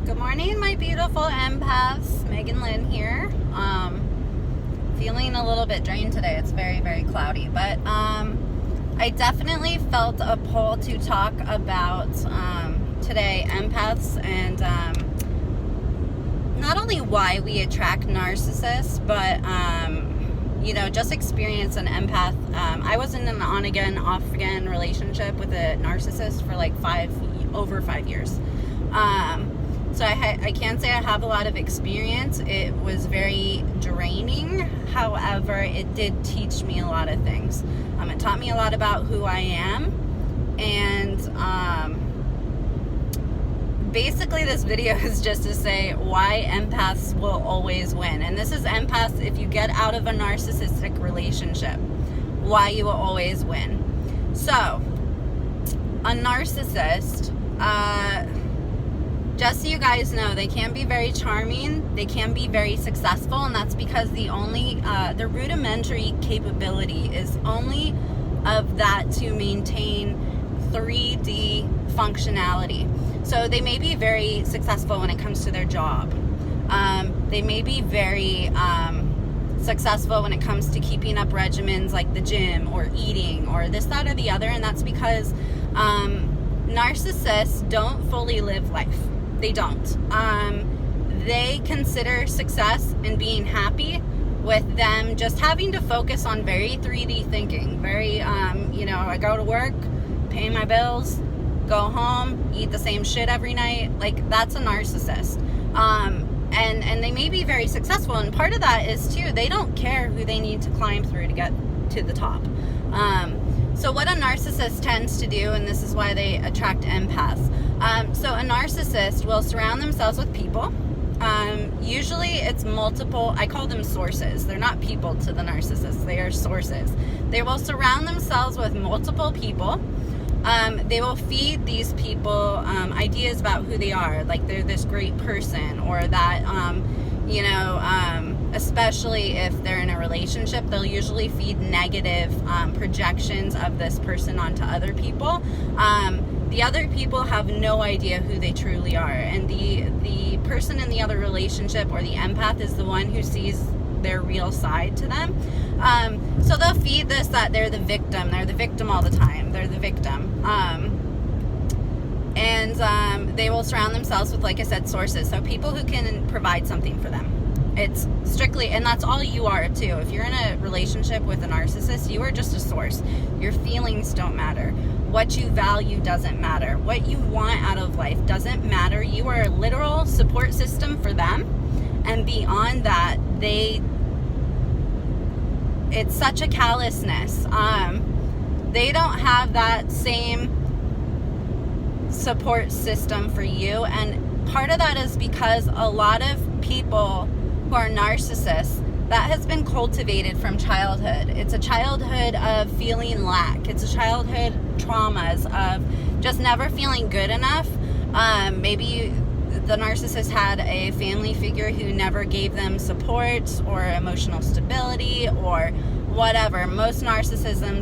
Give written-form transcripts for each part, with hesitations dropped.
Good morning, my beautiful empaths. Megan Lynn here. Feeling a little bit drained today. It's very, very cloudy, but I definitely felt a pull to talk about today empaths and not only why we attract narcissists, but just experience an empath. I was in an on-again, off-again relationship with a narcissist for like over 5 years. So I can't say I have a lot of experience. It was very draining. However, it did teach me a lot of things. It taught me a lot about who I am. And basically this video is just to say why empaths will always win. And this is empaths if you get out of a narcissistic relationship. Why you will always win. So, a narcissist, just so you guys know, they can be very charming, they can be very successful, and that's because the rudimentary capability is only of that to maintain 3D functionality. So they may be very successful when it comes to their job. They may be very successful when it comes to keeping up regimens like the gym or eating or this, that, or the other, and that's because narcissists don't fully live life. They don't. They consider success and being happy with them just having to focus on very 3D thinking. Very, I go to work, pay my bills, go home, eat the same shit every night. Like, that's a narcissist. And they may be very successful. And part of that is, too, they don't care who they need to climb through to get to the top. So what a narcissist tends to do, and this is why they attract empaths. So a narcissist will surround themselves with people. Usually it's multiple, I call them sources. They're not people to the narcissist, they are sources. They will surround themselves with multiple people. They will feed these people ideas about who they are, like they're this great person, or that, especially if they're in a relationship, they'll usually feed negative projections of this person onto other people. The other people have no idea who they truly are, and the person in the other relationship, or the empath, is the one who sees their real side to them. So they'll feed this, that they're the victim all the time, they're the victim. And they will surround themselves with, like I said, sources, so people who can provide something for them. It's strictly, and that's all you are too. If you're in a relationship with a narcissist, you are just a source. Your feelings don't matter. What you value doesn't matter. What you want out of life doesn't matter. You are a literal support system for them. And beyond that, it's such a callousness. They don't have that same support system for you. And part of that is because a lot of people who are narcissists, that has been cultivated from childhood. It's a childhood of feeling lack. It's a childhood traumas of just never feeling good enough. Maybe the narcissist had a family figure who never gave them support or emotional stability or whatever. Most narcissists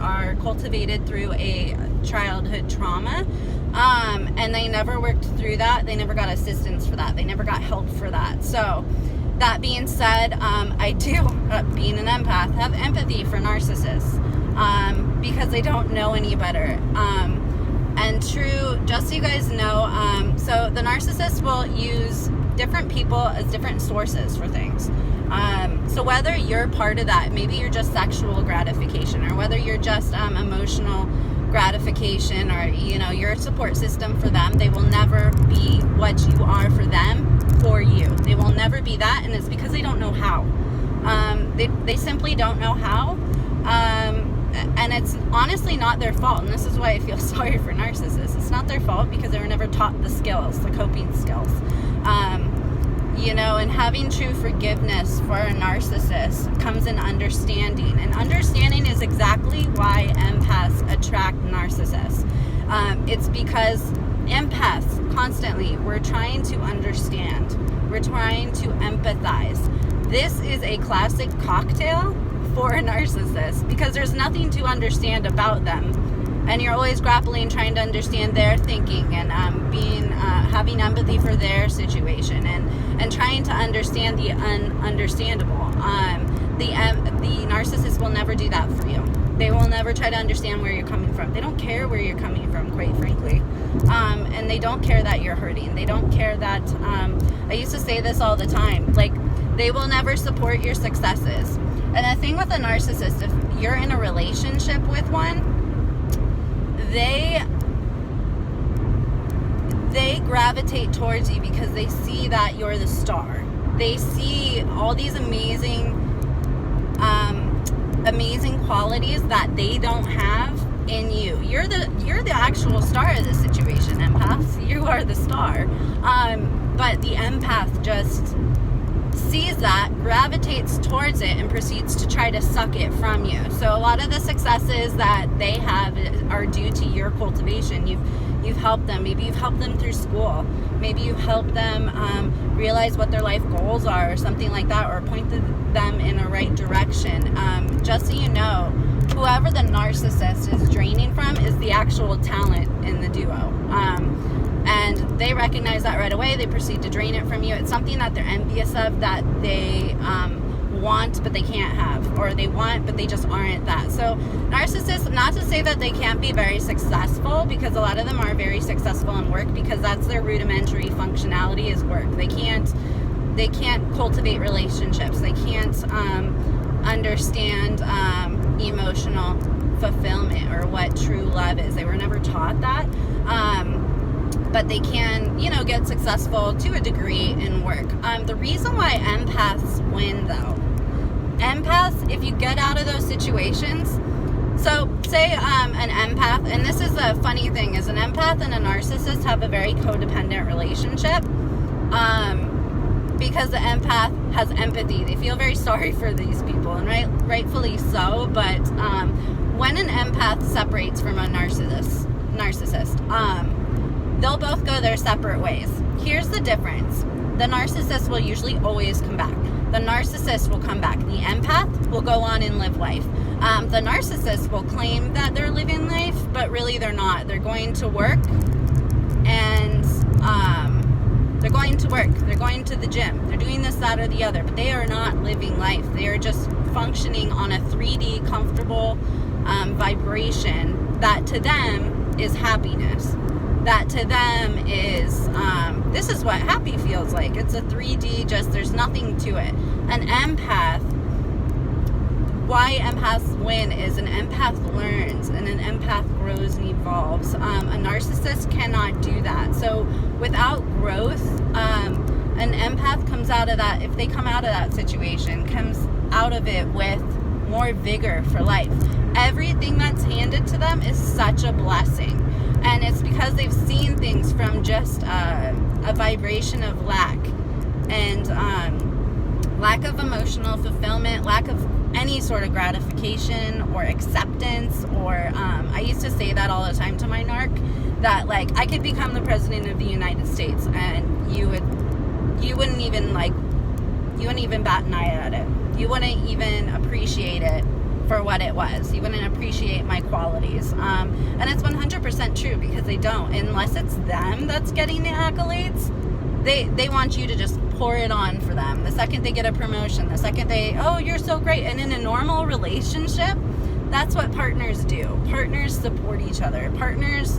are cultivated through a childhood trauma. And they never worked through that. They never got assistance for that. They never got help for that. So that being said, I do, being an empath, have empathy for narcissists because they don't know any better. And true, just so you guys know, so the narcissist will use different people as different sources for things. So whether you're part of that, maybe you're just sexual gratification, or whether you're just emotional gratification, or you're a support system for them, they will never be what you are for them, for you. They will never be that, and it's because they don't know how. They simply don't know how, and it's honestly not their fault. And this is why I feel sorry for narcissists. It's not their fault because they were never taught the skills, the coping skills. And having true forgiveness for a narcissist comes in understanding. And understanding is exactly why empaths attract narcissists. It's because empaths, constantly, we're trying to understand. We're trying to empathize. This is a classic cocktail for a narcissist because there's nothing to understand about them. And you're always grappling, trying to understand their thinking and being having empathy for their situation, and trying to understand the ununderstandable. The narcissist will never do that for you. They will never try to understand where you're coming from. They don't care where you're coming from, quite frankly. And they don't care that you're hurting. They don't care that, I used to say this all the time, like, they will never support your successes. And the thing with a narcissist, if you're in a relationship with one, they gravitate towards you because they see that you're the star. They see all these amazing qualities that they don't have in you. You're the actual star of the situation, empaths. You are the star. But the empath just sees that, gravitates towards it, and proceeds to try to suck it from you. So a lot of the successes that they have are due to your cultivation. You've helped them. Maybe you've helped them through school. Maybe you've helped them realize what their life goals are, or something like that, or pointed them in a right direction. Just so you know, whoever the narcissist is draining from is the actual talent in the duo. And they recognize that right away. They proceed to drain it from you. It's something that they're envious of, that they want but they can't have, or they want but they just aren't that. So narcissists, not to say that they can't be very successful, because a lot of them are very successful in work, because that's their rudimentary functionality is work. They can't cultivate relationships. They can't understand emotional fulfillment, or what true love is. They were never taught that. But they can, get successful to a degree in work. The reason why empaths win, though, empaths, if you get out of those situations, so say an empath, and this is a funny thing, is an empath and a narcissist have a very codependent relationship, because the empath has empathy. They feel very sorry for these people, and rightfully so. But when an empath separates from a narcissist, they'll both go their separate ways. Here's the difference. The narcissist will usually always come back. The narcissist will come back. The empath will go on and live life. The narcissist will claim that they're living life, but really they're not. They're going to work, and they're going to work. They're going to the gym. They're doing this, that, or the other, but they are not living life. They are just functioning on a 3D comfortable vibration that to them is happiness. That to them is, this is what happy feels like. It's a 3D, just there's nothing to it. An empath, why empaths win is an empath learns, and an empath grows and evolves. A narcissist cannot do that. So without growth, an empath comes out of that, if they come out of that situation, comes out of it with more vigor for life. Everything that's handed to them is such a blessing. And it's because they've seen things from just a vibration of lack, and lack of emotional fulfillment, lack of any sort of gratification or acceptance, or I used to say that all the time to my narc, that like I could become the president of the United States and you wouldn't even bat an eye at it. You wouldn't even appreciate it for what it was. You wouldn't appreciate my qualities. And it's 100% true, because they don't. Unless it's them that's getting the accolades, they want you to just pour it on for them. The second they get a promotion, the second oh, you're so great. And in a normal relationship, that's what partners do. Partners support each other. Partners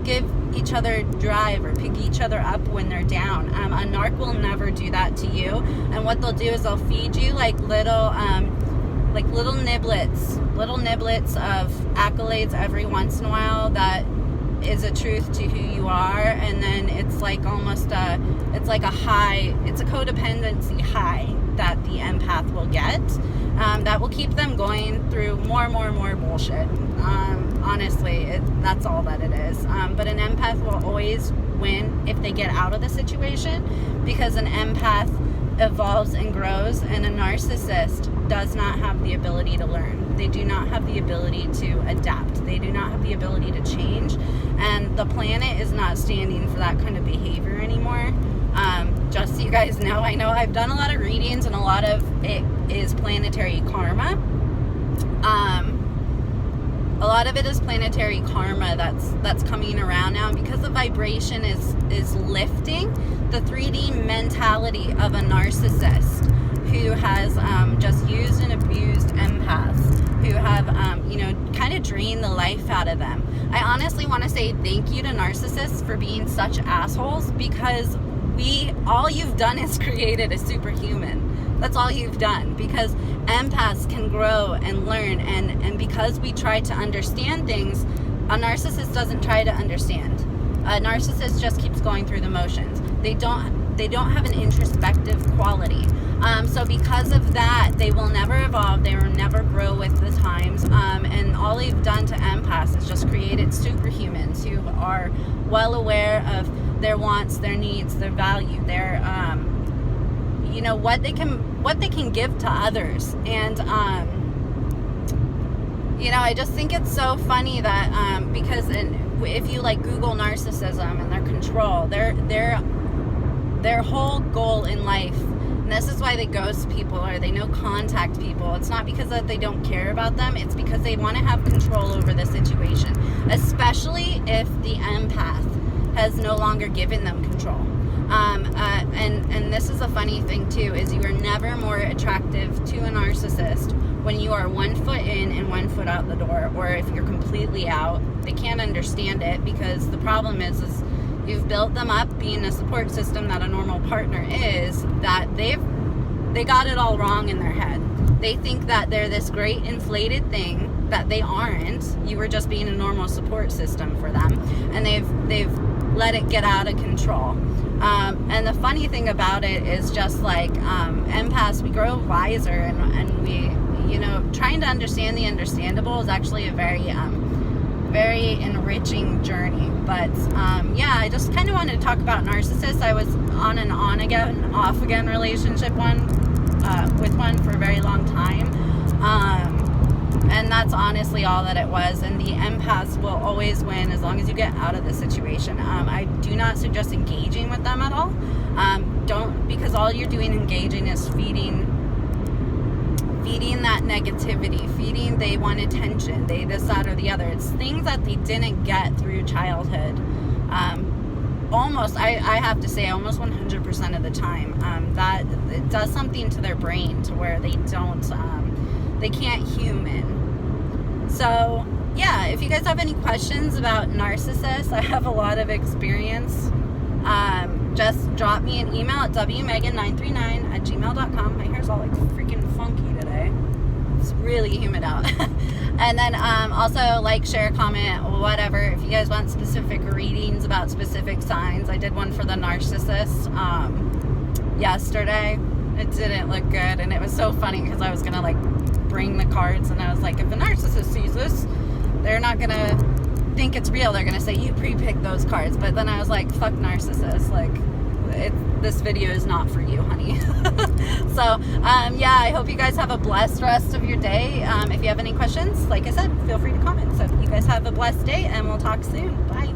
give each other drive or pick each other up when they're down. A narc will never do that to you. And what they'll do is they'll feed you like little niblets of accolades every once in a while that is a truth to who you are, and then it's like almost it's like a high, it's a codependency high that the empath will get, that will keep them going through more bullshit. Honestly, that's all that it is. But an empath will always win if they get out of the situation, because an empath evolves and grows, and a narcissist does not have the ability to learn. They do not have the ability to adapt. They do not have the ability to change, and the planet is not standing for that kind of behavior anymore. Just so you guys know, I know I've done a lot of readings, and a lot of it is planetary karma. A lot of it is planetary karma that's coming around now, and because the vibration is lifting, the 3D mentality of a narcissist who has just used and abused empaths, who have kind of drained the life out of them. I honestly want to say thank you to narcissists for being such assholes, because all you've done is created a superhuman. That's all you've done, because empaths can grow and learn, and because we try to understand things, a narcissist doesn't try to understand. A narcissist just keeps going through the motions. They don't have an introspective quality. So because of that, they will never evolve. They will never grow with the times. And all they've done to empaths is just created superhumans who are well aware of their wants, their needs, their value, their what they can give to others. And I just think it's so funny that because if you like Google narcissism and their control, their whole goal in life, and this is why they ghost people or they no contact people, it's not because that they don't care about them, it's because they want to have control over the situation, especially if the empath has no longer given them control. And this is a funny thing too, is you are never more attractive to a narcissist when you are 1 foot in and 1 foot out the door, or if you're completely out. They can't understand it, because the problem is you've built them up being a support system that a normal partner is, that they got it all wrong in their head. They think that they're this great inflated thing that they aren't. You were just being a normal support system for them, and they've let it get out of control. And the funny thing about it is just like empaths, we grow wiser, and we, trying to understand the understandable is actually a very enriching journey. But I just kind of wanted to talk about narcissists. I was on an on again, off again relationship with one for a very long time. And that's honestly all that it was. And the empaths will always win as long as you get out of the situation. I do not suggest engaging with them at all. Because all you're doing engaging is feeding that negativity, they want attention, they this, that, or the other. It's things that they didn't get through childhood. I have to say, almost 100% of the time, that it does something to their brain to where they can't human. So, yeah, if you guys have any questions about narcissists, I have a lot of experience. Just drop me an email at wmegan939@gmail.com. My hair's all like freaking funky today. It's really humid out. And then also like, share, comment, whatever. If you guys want specific readings about specific signs, I did one for the narcissist yesterday. It didn't look good, and it was so funny because I was gonna like bring the cards, and I was like, if a narcissist sees this, they're not gonna think it's real. They're gonna say you pre-picked those cards. But then I was like, fuck narcissists, like this video is not for you, honey. So I hope you guys have a blessed rest of your day. If you have any questions, like I said, feel free to comment. So you guys have a blessed day, and we'll talk soon. Bye.